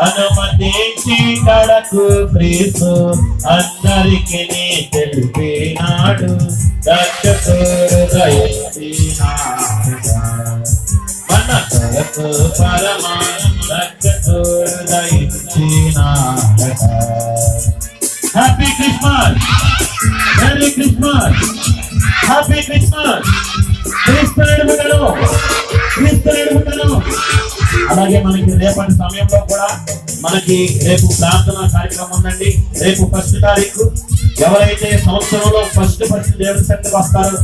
అనుమతించి కడకు క్రీస్తు అందరికి తెలిపినాడు మన కొరకు పరమా happy Christmas, merry Christmas, happy Christmas. క్రీస్తు. అలాగే మనకి రేపటి సమయంలో కూడా మనకి రేపు ప్రార్థన కార్యక్రమం ఉందండి. రేపు 1 తారీఖు ఎవరైతే సంవత్సరంలో ఫస్ట్ దేవుడి సన్నిధికి వస్తారో,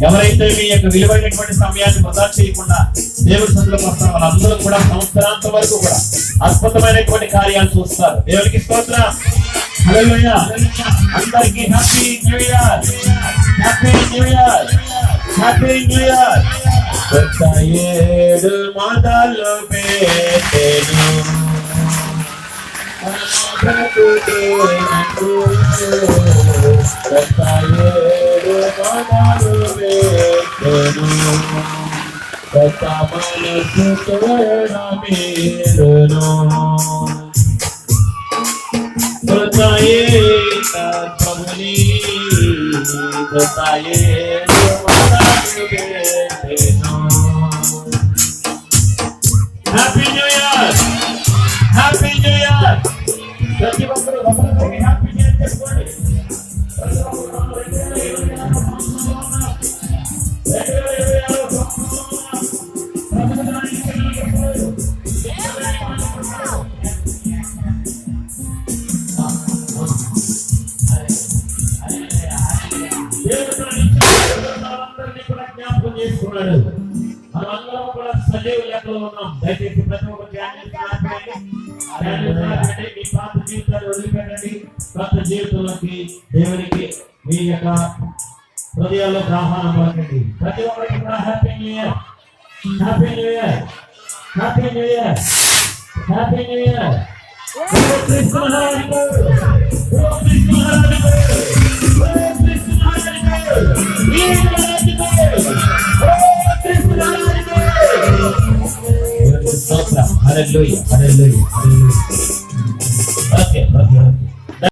ఎవరైతే మీ యొక్క విలువైనటువంటి సమయాన్ని వృధా చేయకుండా దేవుడి సన్నిధికి వస్తారో వాళ్ళందరూ కూడా సంవత్సరాంతం వరకు కూడా అద్భుతమైనటువంటి కార్యాలు చూస్తారు. దేవునికి స్తోత్రం. హల్లెలూయా. అందరికీ happy new year, happy new year, happy new year. కొత్త ఏడు మొదలు పెట్టెను, కొత్త ఏడు మొదలు పెట్టెను, కొత్త మనసు తోడ మీరును. కొత్త ప్రభుని కొత్త ఏడు మొదలు పెట్టెను. Happy new year, happy new year. ప్రతి ఒక్కరు ఒకరికి హ్యాపీ న్యూ ఇయర్ చెప్పుకోండి. జ్ఞాపకం చేసుకున్నాడు. మనమందరం కూడా సజీవ లెక్కలో ఉన్నాం. దయచేసి ప్రతి ఒక్క మీ పాత జీవితాలు వదిలిపెట్టండి. కొత్త జీవితంలోకి దేవునికి మీ యొక్క హృదయాల్లో ఆహ్వానం పలకండి. ప్రతి ఒక్కరికి కూడా happy new year, happy new year, happy new year, happy new year. క్రీస్తు మహారాజుకు, క్రీస్తు మహారాజుకు, క్రీస్తు మహారాజుకు, హల్లెలూయా, హల్లెలూయా, హల్లెలూయా, హల్లెలూయా.